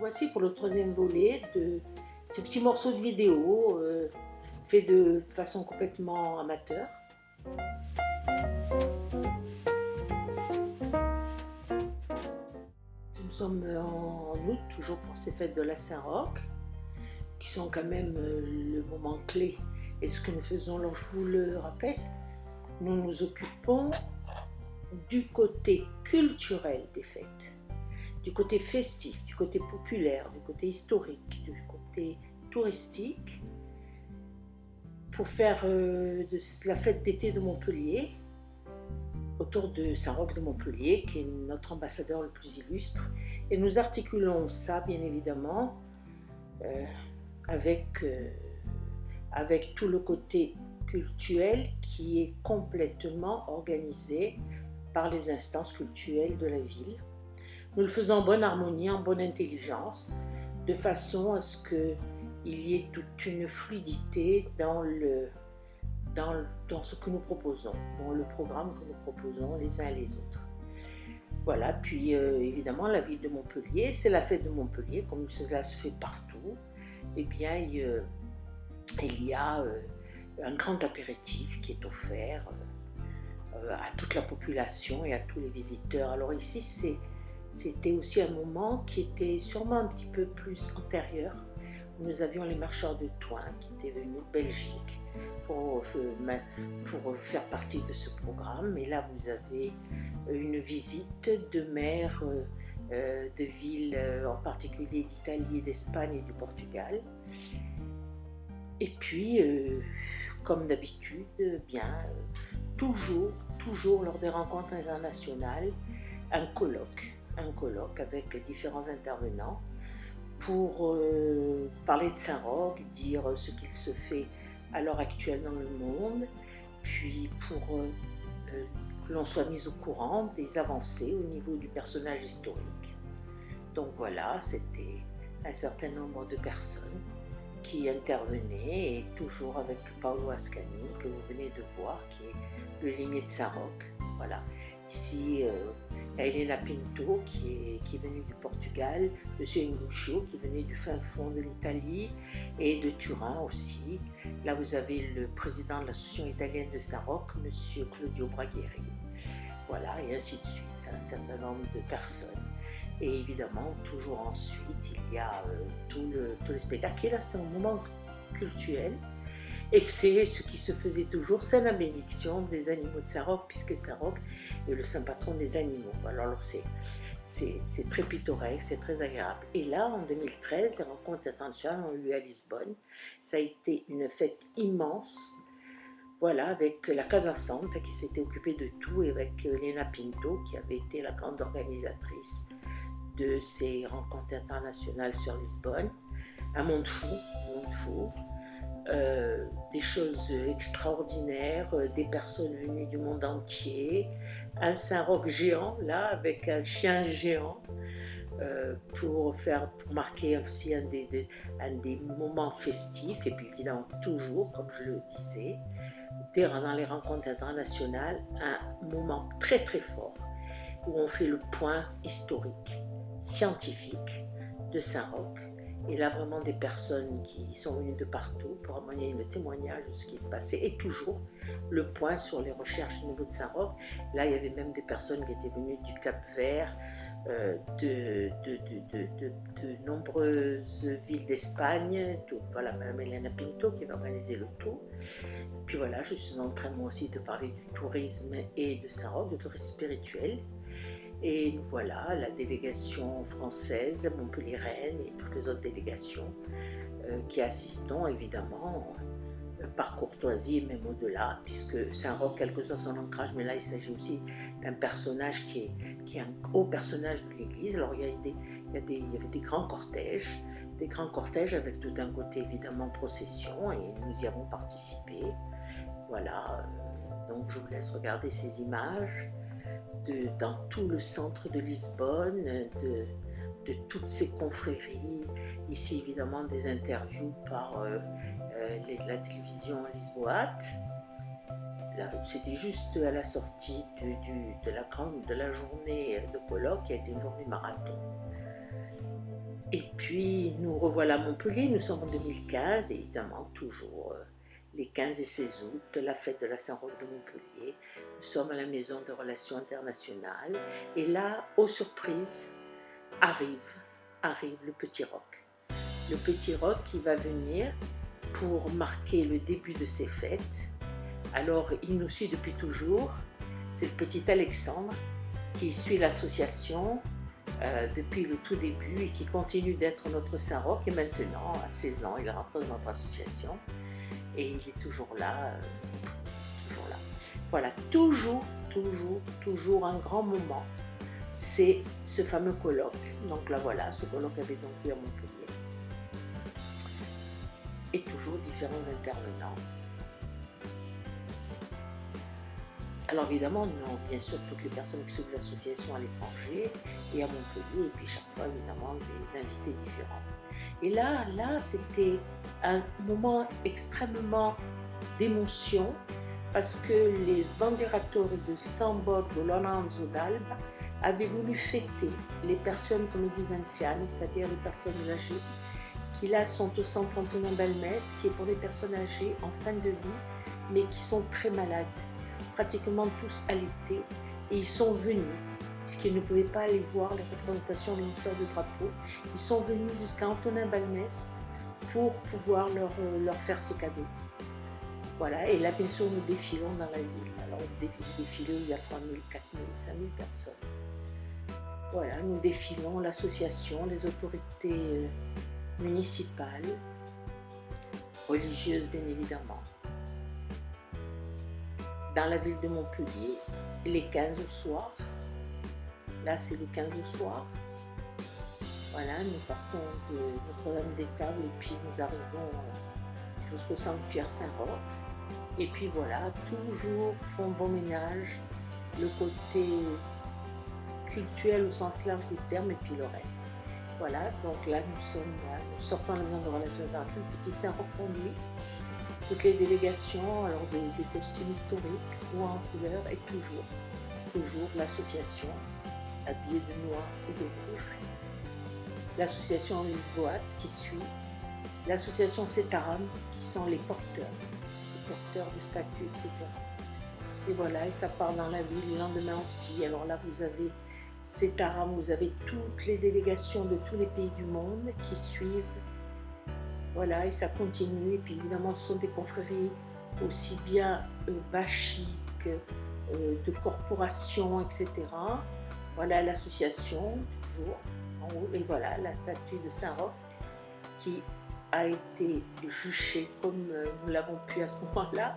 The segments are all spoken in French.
voici pour le troisième volet de ce petit morceau de vidéo fait de façon complètement amateur. Nous sommes en août, toujours pour ces fêtes de la Saint-Roch, qui sont quand même le moment clé. Et ce que nous faisons, alors je vous le rappelle, nous nous occupons du côté culturel des fêtes, du côté festif, du côté populaire, du côté historique, du côté touristique, pour faire de la fête d'été de Montpellier, autour de Saint-Roch de Montpellier, qui est notre ambassadeur le plus illustre. Et nous articulons ça, bien évidemment, avec tout le côté culturel qui est complètement organisé par les instances culturelles de la ville. Nous le faisons en bonne harmonie, en bonne intelligence, de façon à ce qu'il y ait toute une fluidité dans ce que nous proposons, dans le programme que nous proposons les uns et les autres. Voilà, puis évidemment la ville de Montpellier, c'est la fête de Montpellier, comme cela se fait partout. Eh bien, il y a un grand apéritif qui est offert à toute la population et à tous les visiteurs. Alors ici, c'était aussi un moment qui était sûrement un petit peu plus antérieur. Nous avions les marcheurs de Toin qui étaient venus de Belgique pour faire partie de ce programme. Et là, vous avez une visite de maires de villes, en particulier d'Italie, d'Espagne et du Portugal. Et puis, comme d'habitude, toujours lors des rencontres internationales, un colloque avec différents intervenants pour parler de Saint-Roch, dire ce qu'il se fait à l'heure actuelle dans le monde, puis pour que l'on soit mis au courant des avancées au niveau du personnage historique. Donc voilà, c'était un certain nombre de personnes qui intervenaient, et toujours avec Paolo Ascani, que vous venez de voir, qui est le limier de Saint-Roch. Voilà. Ici, Elena Pinto, qui est venue du Portugal, M. Nguccio, qui venait du fin fond de l'Italie, et de Turin aussi. Là, vous avez le président de l'association italienne de Saint-Roch, M. Claudio Braghieri. Voilà, et ainsi de suite, un certain nombre de personnes. Et évidemment, toujours ensuite, il y a tout le spectacle. Et là, c'est un moment culturel. Et c'est ce qui se faisait toujours, c'est la bénédiction des animaux de Saint-Roch, puisque Saint-Roch est le saint patron des animaux. Alors c'est très pittoresque, c'est très agréable. Et là, en 2013, les rencontres internationales ont eu lieu à Lisbonne. Ça a été une fête immense. Voilà, avec la Casa Santa qui s'était occupée de tout, et avec Elena Pinto qui avait été la grande organisatrice de ces rencontres internationales sur Lisbonne. Un monde fou, des choses extraordinaires, des personnes venues du monde entier, un Saint-Roch géant là avec un chien géant pour marquer aussi un des moments festifs. Et puis évidemment toujours, comme je le disais, dans les rencontres internationales, un moment très très fort où on fait le point historique, scientifique de Saint-Roch. Et là, vraiment des personnes qui sont venues de partout pour amener le témoignage de ce qui se passait, et toujours le point sur les recherches au niveau de Saint-Roch. Là, il y avait même des personnes qui étaient venues du Cap-Vert, de nombreuses villes d'Espagne. Voilà, Mme Elena Pinto qui va organiser le tour. Puis voilà, je suis en train moi aussi de parler du tourisme et de Saint-Roch, du tourisme spirituel. Et nous voilà, la délégation française, montpelliéraine et toutes les autres délégations qui assistons évidemment par courtoisie et même au-delà, puisque Saint-Roch, quel que soit son ancrage, mais là il s'agit aussi d'un personnage qui est un haut personnage de l'église. Alors il y avait des grands cortèges avec tout un côté évidemment procession, et nous y avons participé. Voilà, donc je vous laisse regarder ces images dans tout le centre de Lisbonne, de toutes ces confréries. Ici évidemment des interviews par la télévision lisboate. C'était juste à la sortie de la journée de colloque, qui a été une journée marathon. Et puis nous revoilà à Montpellier, nous sommes en 2015, et évidemment toujours les 15 et 16 août, la fête de la Saint-Roch de Montpellier. Nous sommes à la Maison de Relations Internationales, et là, aux surprises, arrive le Petit Rock. Le Petit Rock qui va venir pour marquer le début de ces fêtes. Alors, il nous suit depuis toujours, c'est le petit Alexandre qui suit l'association depuis le tout début et qui continue d'être notre Saint-Roch, et maintenant, à 16 ans, il est rentré dans notre association et il est toujours là, toujours là. Voilà, toujours un grand moment, c'est ce fameux colloque. Donc là voilà, ce colloque avait donc lieu à Montpellier. Et toujours différents intervenants. Alors évidemment, nous avons bien sûr toutes les personnes qui sont de l'association à l'étranger et à Montpellier, et puis chaque fois évidemment des invités différents. Et là c'était un moment extrêmement d'émotion, parce que les sbandieratori de San Borgo Lorenzo d'Alba avaient voulu fêter les personnes, comme ils disent, anziane, c'est-à-dire les personnes âgées, qui là sont au centre Antonin Balmès, qui est pour les personnes âgées en fin de vie, mais qui sont très malades, pratiquement tous alités, et ils sont venus, puisqu'ils ne pouvaient pas aller voir les représentations lanceurs de drapeau, ils sont venus jusqu'à Antonin Balmès pour pouvoir leur faire ce cadeau. Voilà, et là bien sûr nous défilons dans la ville. Alors nous défilons, il y a 3 000, 4 000, 5 000 personnes. Voilà, nous défilons, l'association, les autorités municipales, religieuses bien évidemment. Dans la ville de Montpellier, les 15 au soir. Là, c'est le 15 au soir. Voilà, nous partons de Notre-Dame-des-Tables et puis nous arrivons jusqu'au sanctuaire Saint-Roch. Et puis voilà, toujours font bon ménage, le côté culturel au sens large du terme et puis le reste. Voilà, donc là, nous sortons de la Maison de Relations Internationales, le petit Saint-Roch conduit. Toutes les délégations, alors des costumes historiques ou en couleur, et toujours l'association habillée de noir et de rouge. L'association Lisboate qui suit, l'association Cetaram qui sont les porteurs de statues, etc. Et voilà, et ça part dans la ville le lendemain aussi. Alors là, vous avez Cetaram, vous avez toutes les délégations de tous les pays du monde qui suivent. Voilà, et ça continue. Et puis évidemment, ce sont des confréries aussi bien bachiques, de corporations, etc. Voilà l'association, toujours en haut. Et voilà la statue de Saint-Roch qui a été juchée comme nous l'avons pu à ce moment-là.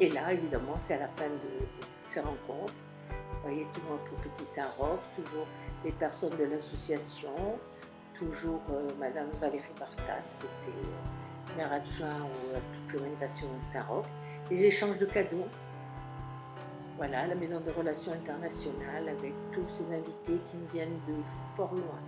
Et là, évidemment, c'est à la fin de toutes ces rencontres. Vous voyez tout notre petit Saint-Roch, toujours les personnes de l'association, toujours Madame Valérie Bartas, qui était maire adjoint à toutes les manifestations de Saint-Roch, les échanges de cadeaux. Voilà, la Maison de Relations Internationales avec tous ces invités qui nous viennent de fort loin.